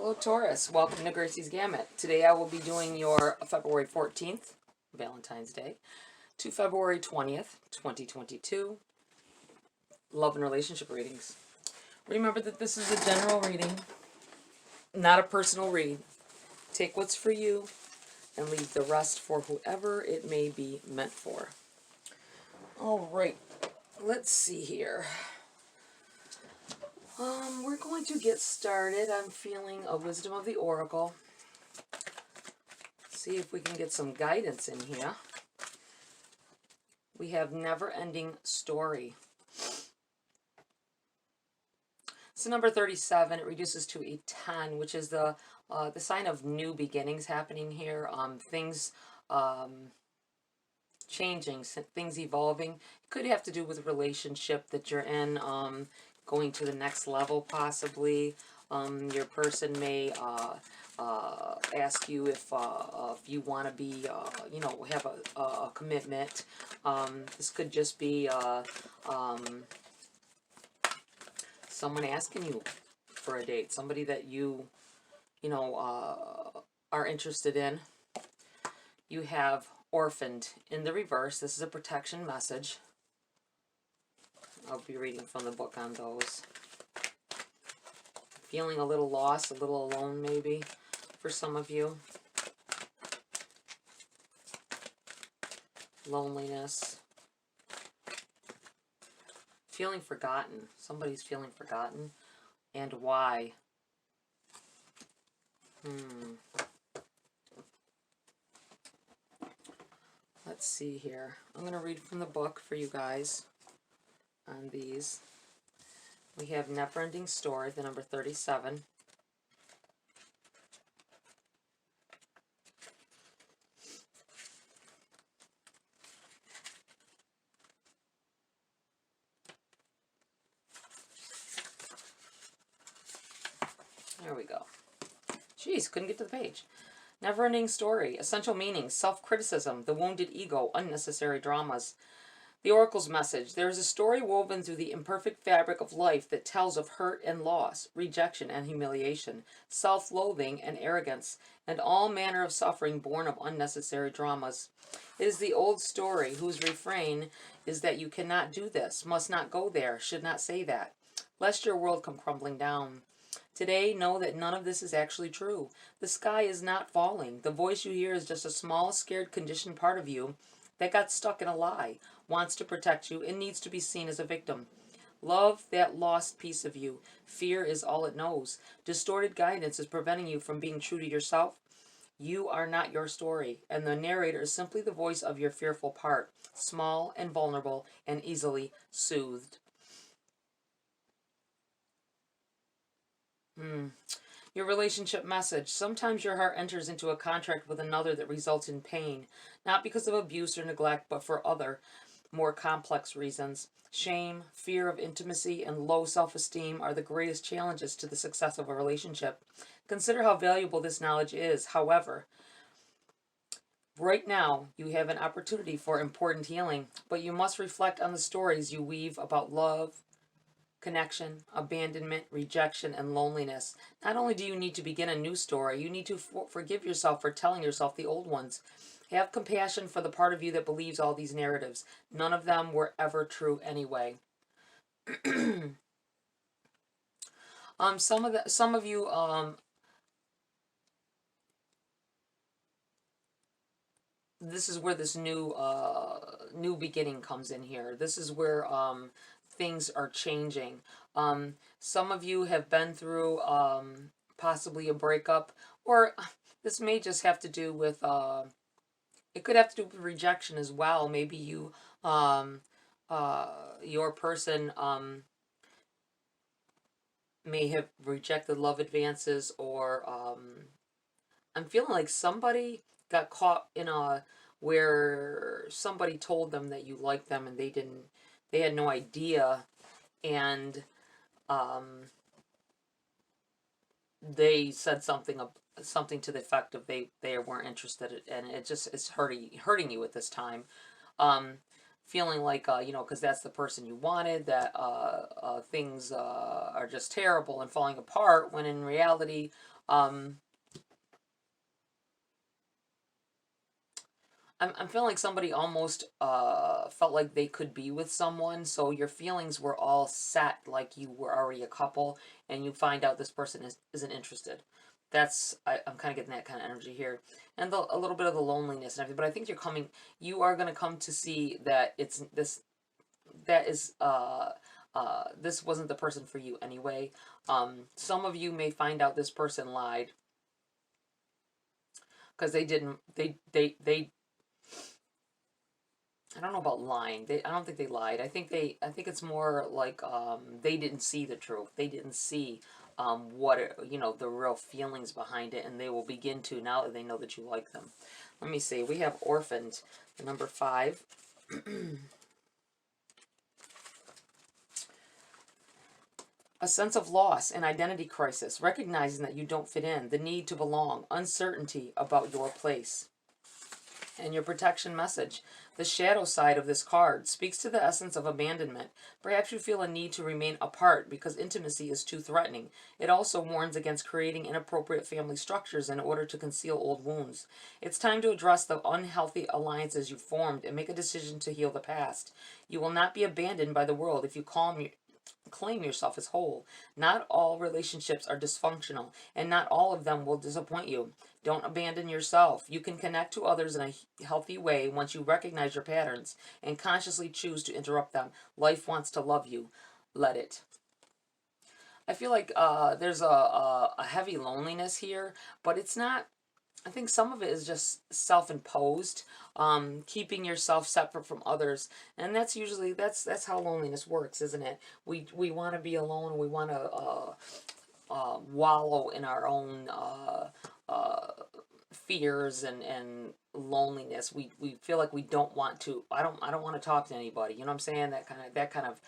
Hello Taurus, welcome to Gracie's Gamut. Today I will be doing your February 14th, Valentine's Day, to February 20th, 2022, love and relationship readings. Remember that this is a general reading, not a personal read. Take what's for you and leave the rest for whoever it may be meant for. Alright, let's see here. We're going to get started. I'm feeling a Wisdom of the Oracle. See if we can get some guidance in here. We have Never-Ending Story. So number 37, it reduces to a 10, which is the sign of new beginnings happening here. Things changing, things evolving. It could have to do with a relationship that you're in, going to the next level possibly. Your person may ask you if you want to be, you know, have a commitment. This could just be someone asking you for a date, somebody that you know, are interested in. You have Orphaned in the reverse. This is a protection message. I'll be reading from the book on those. Feeling a little lost, a little alone maybe for some of you. Loneliness. Feeling forgotten. Somebody's feeling forgotten. And why? Let's see here. I'm going to read from the book for you guys on these. We have Never-Ending Story, the number 37. There we go. Jeez, couldn't get to the page. Never-Ending Story, essential meanings, self-criticism, the wounded ego, unnecessary dramas. The Oracle's message: there is a story woven through the imperfect fabric of life that tells of hurt and loss, rejection and humiliation, self-loathing and arrogance, and all manner of suffering born of unnecessary dramas. It is the old story whose refrain is that you cannot do this, must not go there, should not say that, lest your world come crumbling down. Today, know that none of this is actually true. The sky is not falling. The voice you hear is just a small, scared, conditioned part of you that got stuck in a lie, wants to protect you, and needs to be seen as a victim. Love that lost piece of you. Fear is all it knows. Distorted guidance is preventing you from being true to yourself. You are not your story, and the narrator is simply the voice of your fearful part, small and vulnerable and easily soothed. Your relationship message. Sometimes your heart enters into a contract with another that results in pain, not because of abuse or neglect, but for other, more complex reasons. Shame, fear of intimacy, and low self-esteem are the greatest challenges to the success of a relationship. Consider how valuable this knowledge is. However, right now, you have an opportunity for important healing, but you must reflect on the stories you weave about love, connection, abandonment, rejection, and loneliness. Not only do you need to begin a new story, you need to forgive yourself for telling yourself the old ones. Have compassion for the part of you that believes all these narratives. None of them were ever true anyway. Some of you this is where this new beginning comes in here. This is where things are changing. Some of you have been through possibly a breakup, or this may just have to do with it could have to do with rejection as well. Maybe you your person may have rejected love advances, or I'm feeling like somebody got caught in a where somebody told them that you liked them and they had no idea, and they said something to the effect of they weren't interested, and it just is hurting you at this time. Feeling like you know, because that's the person you wanted, that things are just terrible and falling apart, when in reality I'm feeling like somebody almost felt like they could be with someone, so your feelings were all set like you were already a couple, and you find out this person isn't interested. I'm kind of getting that kind of energy here, and a little bit of the loneliness and everything. But I think you are going to come to see that this wasn't the person for you anyway. Some of you may find out this person lied because they didn't. They I don't know about lying. I don't think they lied. I think it's more like they didn't see the truth. They didn't see the real feelings behind it, and they will begin to now that they know that you like them. Let me see. We have orphaned, the number 5. A sense of loss and identity crisis, recognizing that you don't fit in, the need to belong, uncertainty about your place. And your protection message. The shadow side of this card speaks to the essence of abandonment. Perhaps you feel a need to remain apart because intimacy is too threatening. It also warns against creating inappropriate family structures in order to conceal old wounds. It's time to address the unhealthy alliances you formed and make a decision to heal the past. You will not be abandoned by the world if you claim yourself as whole. Not all relationships are dysfunctional, and not all of them will disappoint you. Don't abandon yourself. You can connect to others in a healthy way once you recognize your patterns and consciously choose to interrupt them. Life wants to love you. Let it. I feel like there's a heavy loneliness here, but it's not. I think some of it is just self-imposed, keeping yourself separate from others, and that's usually that's how loneliness works, isn't it? We want to be alone. We want to wallow in our own fears and loneliness. We feel like we don't want to. I don't want to talk to anybody. You know what I'm saying? That kind of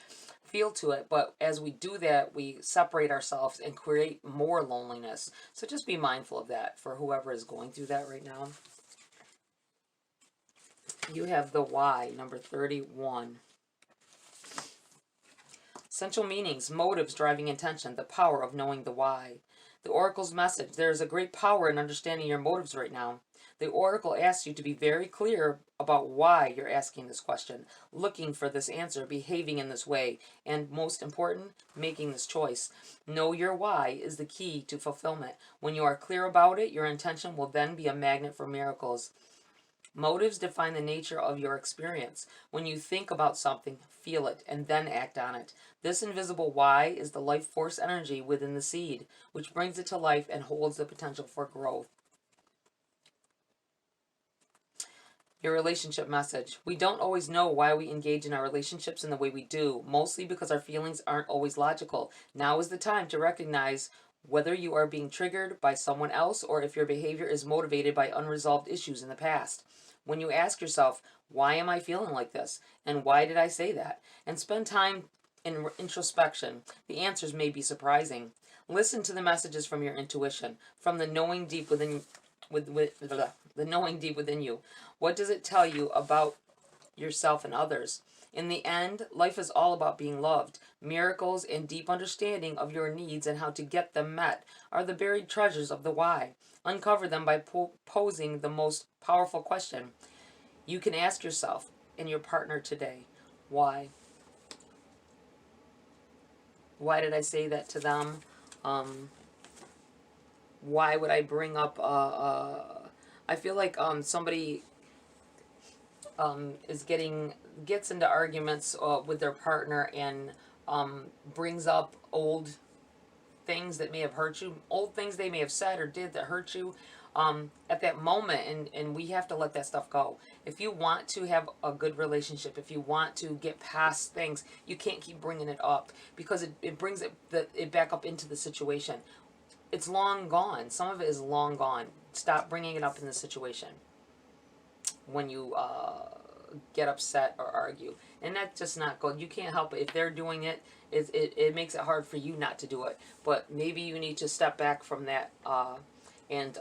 feel to it. But as we do that, we separate ourselves and create more loneliness. So just be mindful of that for whoever is going through that right now. You have the Y, number 31. Essential meanings, motives, driving intention, the power of knowing the why. The Oracle's message, there is a great power in understanding your motives right now. The Oracle asks you to be very clear about why you're asking this question, looking for this answer, behaving in this way, and most important, making this choice. Know your why is the key to fulfillment. When you are clear about it, your intention will then be a magnet for miracles. Motives define the nature of your experience. When you think about something, feel it, and then act on it. This invisible why is the life force energy within the seed, which brings it to life and holds the potential for growth. Your relationship message. We don't always know why we engage in our relationships in the way we do, mostly because our feelings aren't always logical. Now is the time to recognize whether you are being triggered by someone else or if your behavior is motivated by unresolved issues in the past. When you ask yourself, why am I feeling like this? And why did I say that? And spend time in introspection, the answers may be surprising. Listen to the messages from your intuition, from the knowing deep within the knowing deep within you. What does it tell you about yourself and others? In the end, life is all about being loved. Miracles and deep understanding of your needs and how to get them met are the buried treasures of the why. Uncover them by posing the most powerful question you can ask yourself and your partner today. Why? Why did I say that to them? Why would I bring up I feel like somebody gets into arguments with their partner and brings up old things that may have hurt you, old things they may have said or did that hurt you at that moment, and we have to let that stuff go. If you want to have a good relationship, if you want to get past things, you can't keep bringing it up because it brings it back up into the situation. It's long gone. Some of it is long gone. Stop bringing it up in the situation when you get upset or argue, and that's just not good. You can't help it. If they're doing it, it makes it hard for you not to do it, but maybe you need to step back from that and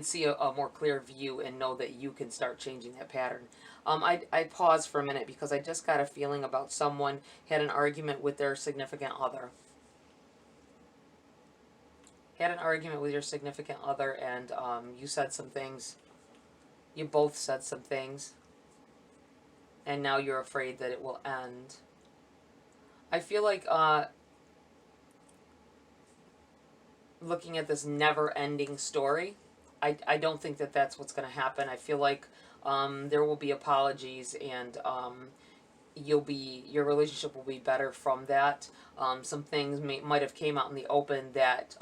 see a more clear view and know that you can start changing that pattern. I paused for a minute because I just got a feeling about someone had an argument with their significant other. Had an argument with your significant other, and you said some things. You both said some things. And now you're afraid that it will end. I feel like looking at this never-ending story, I don't think that that's what's going to happen. I feel like there will be apologies, and your relationship will be better from that. Some things might have came out in the open that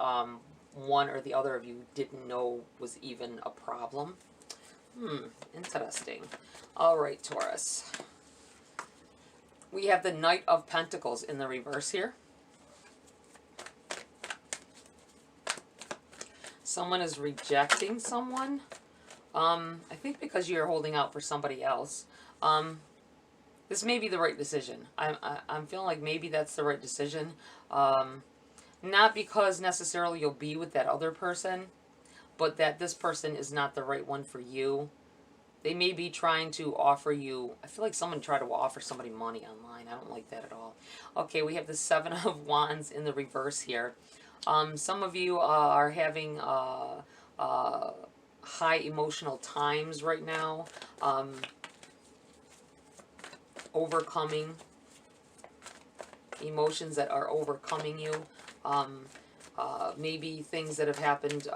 one or the other of you didn't know was even a problem. Interesting. All right, Taurus. We have the Knight of Pentacles in the reverse here. Someone is rejecting someone. I think because you're holding out for somebody else. This may be the right decision. I'm feeling like maybe that's the right decision. Not because necessarily you'll be with that other person, but that this person is not the right one for you. They may be trying to offer you, I feel like someone tried to offer somebody money online. I don't like that at all. Okay, we have the Seven of Wands in the reverse here. Some of you are having high emotional times right now. Overcoming emotions that are overcoming you. Maybe things that have happened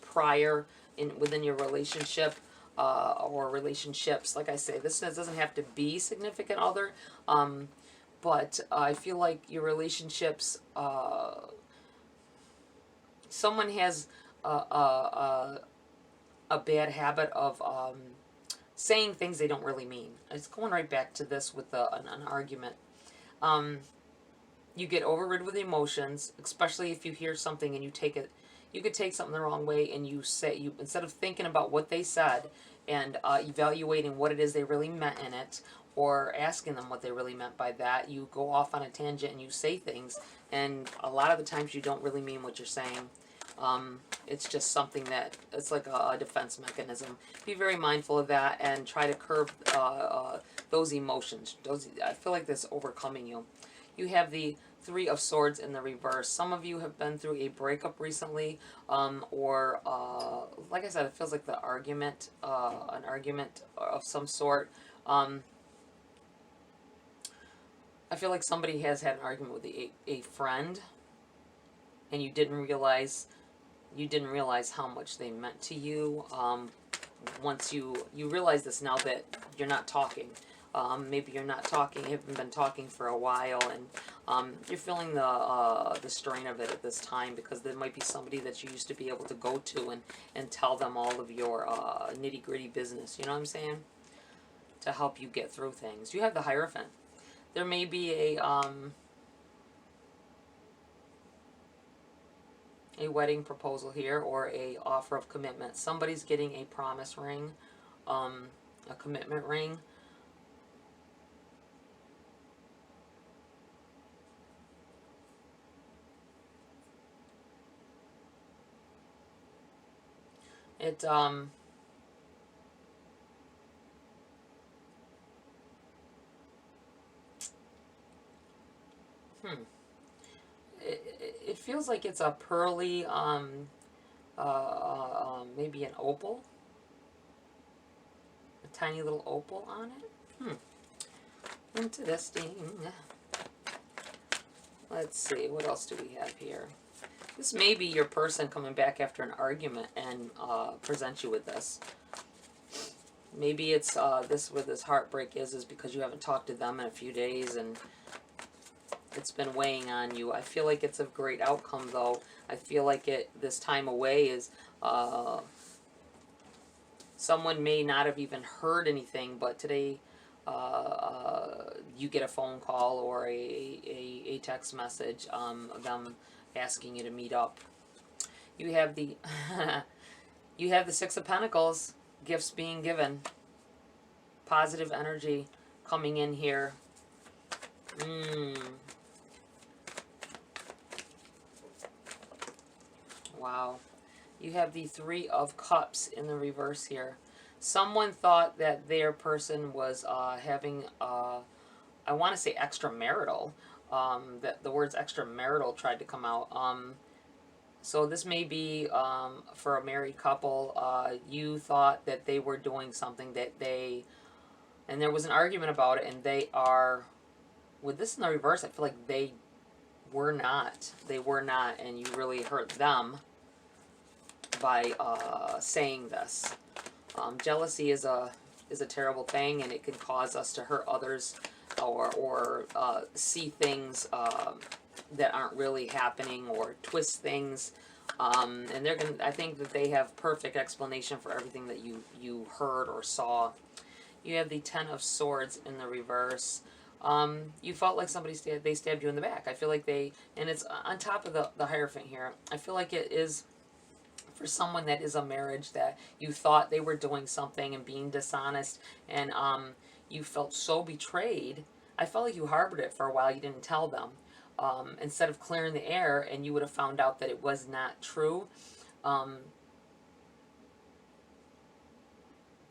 prior within your relationship or relationships. Like I say, this doesn't have to be significant other, but I feel like your relationships, someone has a bad habit of saying things they don't really mean. It's going right back to this with an argument. You get overridden with emotions, especially if you hear something and you take it. You could take something the wrong way, and instead of thinking about what they said and evaluating what it is they really meant in it, or asking them what they really meant by that, you go off on a tangent and you say things, and a lot of the times you don't really mean what you're saying. It's just something that, it's like a defense mechanism. Be very mindful of that and try to curb those emotions. I feel like this overcoming you. You have the Three of Swords in the reverse. Some of you have been through a breakup recently, or like I said, it feels like an argument of some sort. I feel like somebody has had an argument with a friend, and you didn't realize how much they meant to you. Once you realize this now that you're not talking. Maybe you're not talking, you haven't been talking for a while, and you're feeling the strain of it at this time, because there might be somebody that you used to be able to go to and tell them all of your nitty-gritty business, you know what I'm saying? To help you get through things. You have the Hierophant. There may be a wedding proposal here, or a offer of commitment. Somebody's getting a promise ring, a commitment ring. It it feels like it's a pearly, maybe an opal, a tiny little opal on it. Interesting. Let's see, what else do we have here? This may be your person coming back after an argument and present you with this. Maybe it's this where this heartbreak is because you haven't talked to them in a few days and it's been weighing on you. I feel like it's a great outcome, though. I feel like this time away is someone may not have even heard anything, but today you get a phone call or a text message of them asking you to meet up. You have the you have the Six of Pentacles, gifts being given, positive energy coming in here. Wow. You have the Three of Cups in the reverse here. Someone thought that their person was having, I want to say extramarital. That the words extramarital tried to come out. So this may be for a married couple. You thought that they were doing something that they, and there was an argument about it, and they are, with this in the reverse, I feel like they were not. They were not, and you really hurt them by saying this. Jealousy is a terrible thing, and it can cause us to hurt others, or see things that aren't really happening, or twist things. And they're gonna. I think that they have perfect explanation for everything that you heard or saw. You have the Ten of Swords in the reverse. You felt like somebody stabbed you in the back. I feel like and it's on top of the Hierophant here. I feel like it is for someone that is a marriage that you thought they were doing something and being dishonest, and you felt so betrayed. I felt like you harbored it for a while. You didn't tell them. Instead of clearing the air, and you would have found out that it was not true.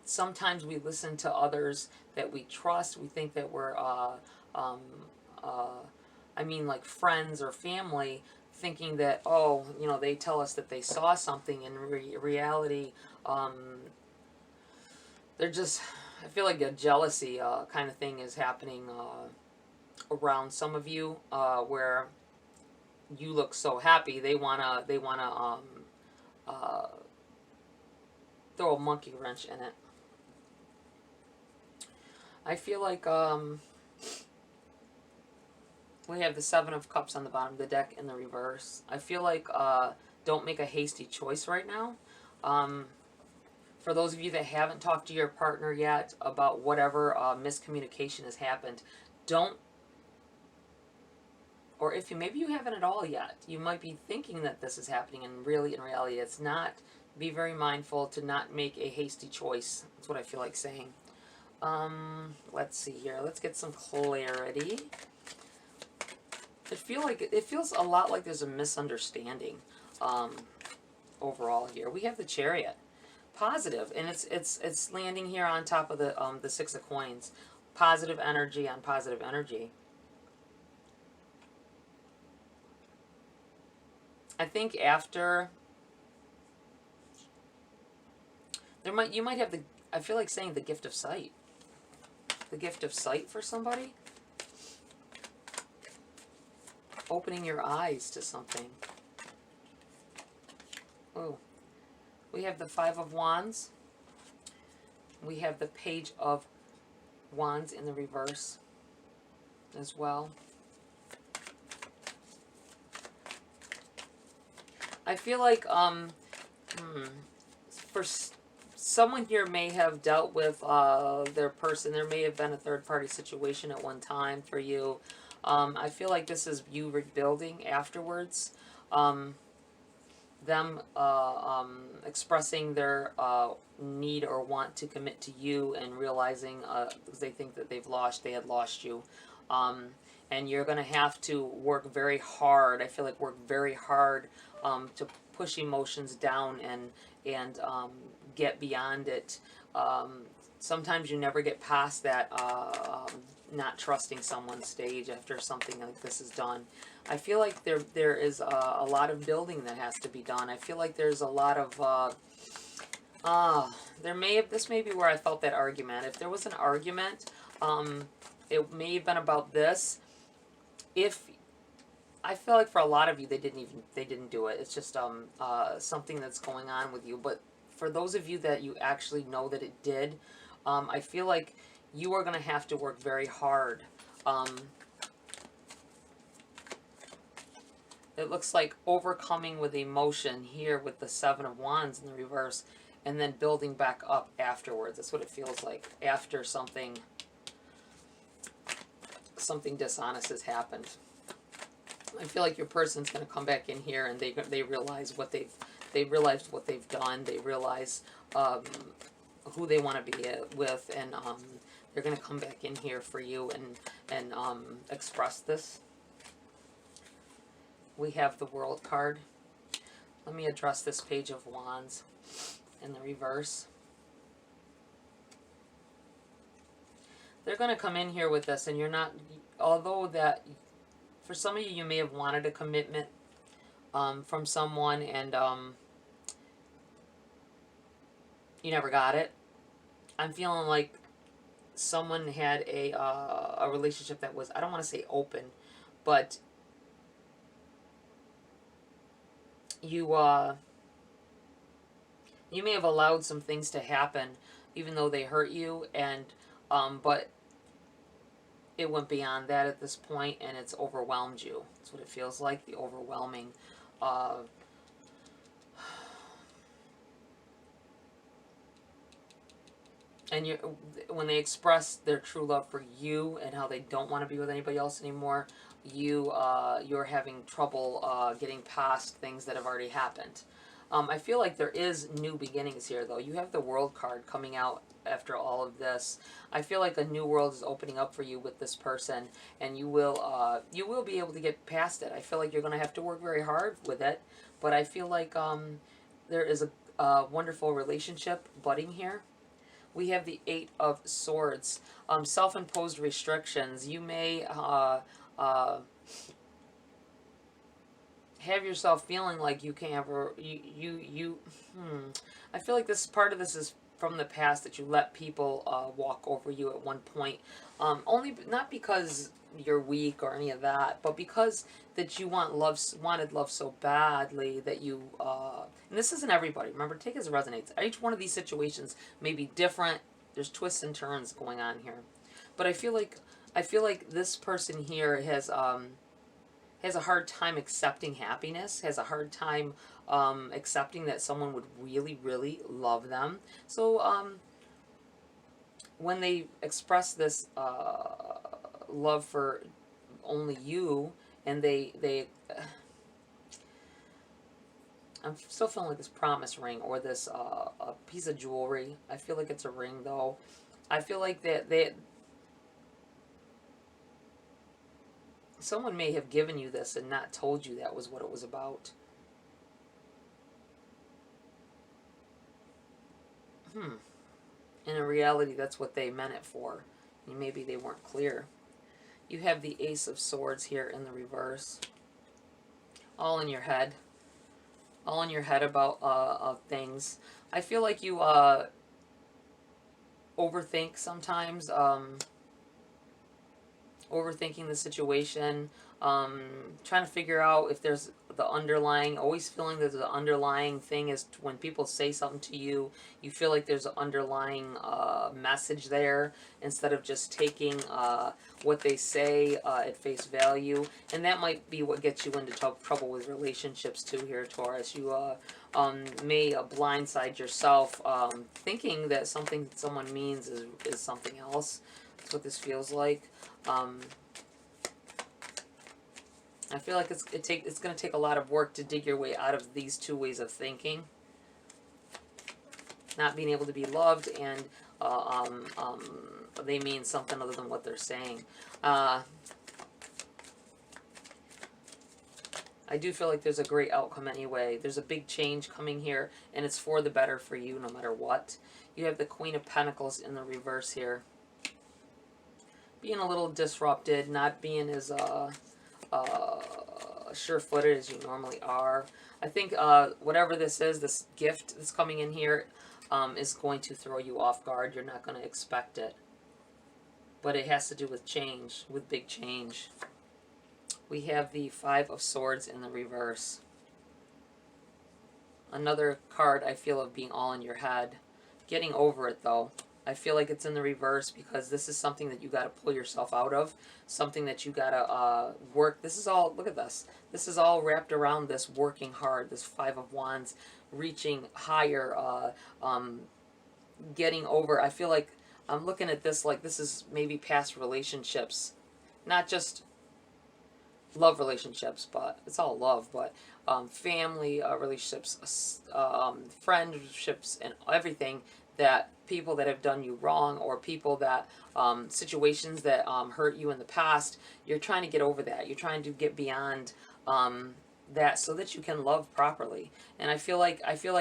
Sometimes we listen to others that we trust. We think that we're, I mean, like friends or family, thinking that, oh, you know, they tell us that they saw something. In reality, they're just, I feel like a jealousy kind of thing is happening around some of you, where you look so happy. They wanna throw a monkey wrench in it. I feel like we have the Seven of Cups on the bottom of the deck in the reverse. I feel like don't make a hasty choice right now. For those of you that haven't talked to your partner yet about whatever miscommunication has happened, don't, or if maybe you haven't at all yet, you might be thinking that this is happening, and really in reality it's not. Be very mindful to not make a hasty choice. That's what I feel like saying. Let's see here. Let's get some clarity. It feels a lot like there's a misunderstanding overall here. We have the Chariot, positive, and it's landing here on top of the Six of Coins. Positive energy on positive energy. I think after you might have I feel like saying the gift of sight. The gift of sight for somebody. Opening your eyes to something. Oh, we have the Five of Wands. We have the Page of Wands in the reverse as well. I feel like for someone here may have dealt with their person. There may have been a third-party situation at one time for you. I feel like this is you rebuilding afterwards. Them expressing their need or want to commit to you, and realizing because they think that they had lost you. And you're going to have to work very hard. I feel like work very hard to push emotions down and get beyond it. Sometimes you never get past that not trusting someone stage after something like this is done. I feel like there is a lot of building that has to be done. I feel like there's a lot of this may be where I felt that argument. If there was an argument, it may have been about this. I feel like for a lot of you they didn't do it. It's just something that's going on with you. But for those of you that you actually know that it did, I feel like you are going to have to work very hard. It looks like overcoming with emotion here with the Seven of Wands in the reverse, and then building back up afterwards. That's what it feels like after something dishonest has happened. I feel like your person's going to come back in here, and they realize what realized what they've done. They realize who they want to be with, and they're going to come back in here for you and express this. We have the World card. Let me address this Page of Wands in the reverse. They're going to come in here with this, and you're not, although that, for some of you, you may have wanted a commitment from someone, and you never got it. I'm feeling like someone had a relationship that was, I don't want to say open, but you you may have allowed some things to happen, even though they hurt you, and but it went beyond that at this point, and it's overwhelmed you. That's what it feels like, the overwhelming. And when they express their true love for you and how they don't want to be with anybody else anymore, you're having trouble getting past things that have already happened. I feel like there is new beginnings here, though. You have the World card coming out after all of this. I feel like a new world is opening up for you with this person, and you will be able to get past it. I feel like you're going to have to work very hard with it, but I feel like there is a wonderful relationship budding here. We have the 8 of Swords. Self-imposed restrictions. You may have yourself feeling like you can't ever, I feel like this part of this is from the past, that you let people walk over you at one point. Only, not because you're weak or any of that, but because that you wanted love so badly that you, and this isn't everybody, remember, take it as it resonates. Each one of these situations may be different. There's twists and turns going on here. But I feel like this person here has a hard time accepting happiness, has a hard time accepting that someone would really, really love them. So when they express this love for only you, and I'm still feeling like this promise ring, or this a piece of jewelry. I feel like it's a ring, though. I feel like that someone may have given you this and not told you that was what it was about. And in reality, that's what they meant it for. Maybe they weren't clear. You have the Ace of Swords here in the reverse. All in your head. All in your head about things. I feel like you overthink sometimes. Overthinking the situation, trying to figure out if there's the underlying, always feeling that the underlying thing is when people say something to you, you feel like there's an underlying message there, instead of just taking what they say at face value. And that might be what gets you into trouble with relationships too here, Taurus. You may blindside yourself thinking that something that someone means is something else. That's what this feels like. I feel like it's going to take a lot of work to dig your way out of these two ways of thinking. Not being able to be loved, and they mean something other than what they're saying. I do feel like there's a great outcome anyway. There's a big change coming here, and it's for the better for you no matter what. You have the Queen of Pentacles in the reverse here. Being a little disrupted, not being as sure-footed as you normally are. I think whatever this is, this gift that's coming in here, is going to throw you off guard. You're not going to expect it. But it has to do with change, with big change. We have the 5 of Swords in the reverse. Another card I feel of being all in your head. Getting over it, though. I feel like it's in the reverse because this is something that you got to pull yourself out of. Something that you got to work. This is all, look at this. This is all wrapped around this working hard. This 5 of Wands, reaching higher, getting over. I feel like I'm looking at this like this is maybe past relationships. Not just love relationships, but it's all love, but family relationships, friendships, and everything, that people that have done you wrong, or people that situations that hurt you in the past. You're trying to get over that. You're trying to get beyond that so that you can love properly. And I feel like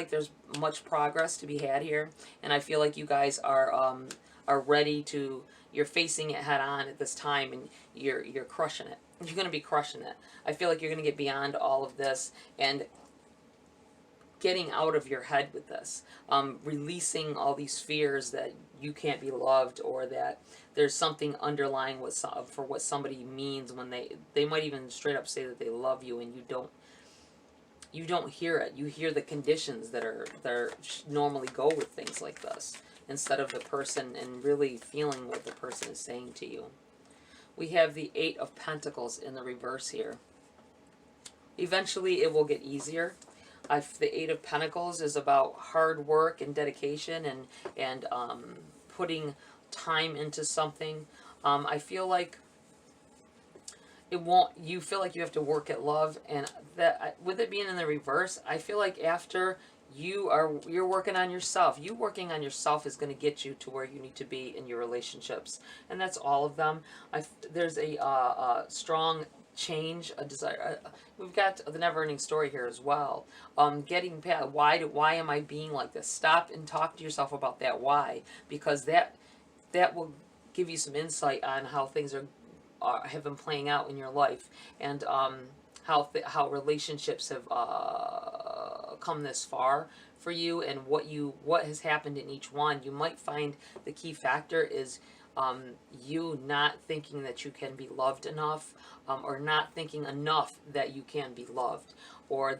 there's much progress to be had here, and I feel like you guys are ready to you're facing it head on at this time, and you're crushing it. You're going to be crushing it. I feel like you're going to get beyond all of this and getting out of your head with this, releasing all these fears that you can't be loved, or that there's something underlying for what somebody means when they might even straight up say that they love you, and you don't hear it. You hear the conditions that normally go with things like this, instead of the person and really feeling what the person is saying to you. We have the 8 of Pentacles in the reverse here. Eventually it will get easier. The 8 of Pentacles is about hard work and dedication and putting time into something. I feel like you feel like you have to work at love, and that with it being in the reverse, I feel like after you're working on yourself, you working on yourself is going to get you to where you need to be in your relationships, and that's all of them. There's a strong change, a desire. We've got the never-ending story here as well. Getting past why am I being like this? Stop and talk to yourself about that why, because that will give you some insight on how things have been playing out in your life, and how relationships have come this far for you, and what has happened in each one. You might find the key factor is you not thinking that you can be loved enough, or not thinking enough that you can be loved, or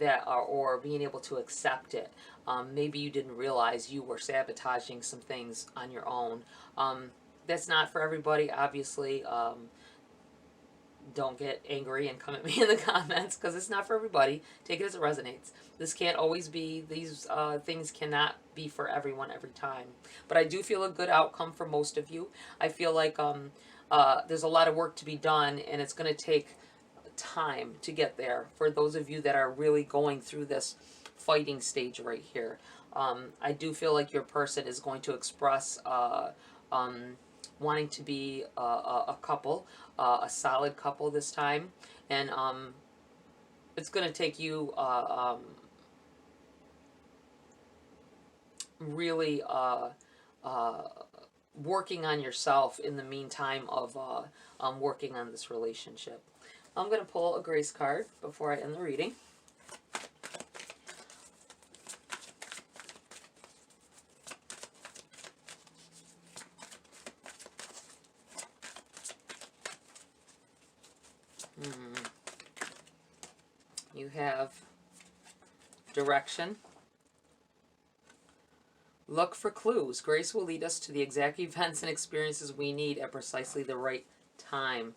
being able to accept it. Maybe you didn't realize you were sabotaging some things on your own. That's not for everybody, obviously. Don't get angry and come at me in the comments, because it's not for everybody. Take it as it resonates. This can't always be, these things cannot be for everyone every time. But I do feel a good outcome for most of you. I feel like there's a lot of work to be done, and it's going to take time to get there for those of you that are really going through this fighting stage right here. I do feel like your person is going to express wanting to be a couple, a solid couple this time, and it's going to take you really working on yourself in the meantime of working on this relationship. I'm going to pull a grace card before I end the reading. You have direction. Look for clues. Grace will lead us to the exact events and experiences we need at precisely the right time.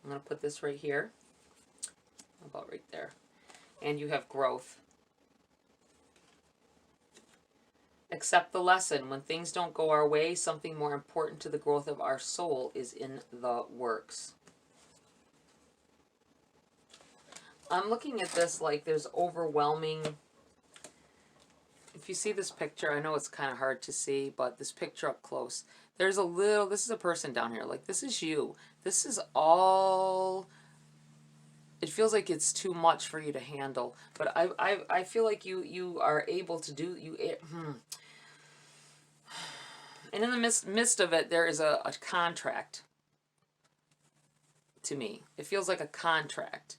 I'm going to put this right here. About right there. And you have growth. Accept the lesson. When things don't go our way, something more important to the growth of our soul is in the works. I'm looking at this like there's overwhelming. If you see this picture, I know it's kind of hard to see, but this picture up close, there's a little, this is a person down here, like this is you. This is all, it feels like it's too much for you to handle, but I feel like you are able to do, and in the midst of it, there is a contract to me. It feels like a contract.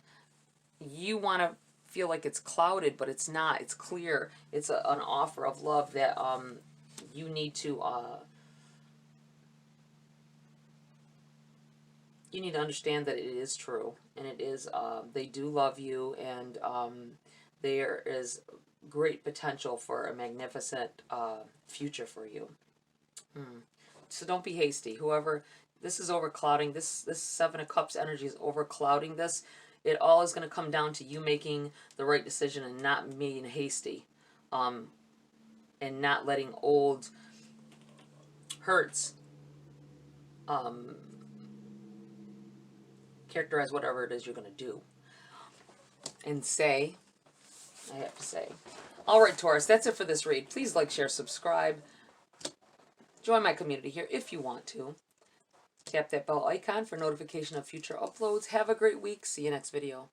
You want to feel like it's clouded, but it's not. It's clear. It's an offer of love that you need to understand that it is true, and it is they do love you, and there is great potential for a magnificent future for you. So don't be hasty. Whoever this is overclouding, this 7 of Cups energy is overclouding this. It all is going to come down to you making the right decision and not being hasty, and not letting old hurts characterize whatever it is you're going to do and say. I have to say. All right, Taurus, that's it for this read. Please like, share, subscribe. Join my community here if you want to. Tap that bell icon for notification of future uploads. Have a great week. See you next video.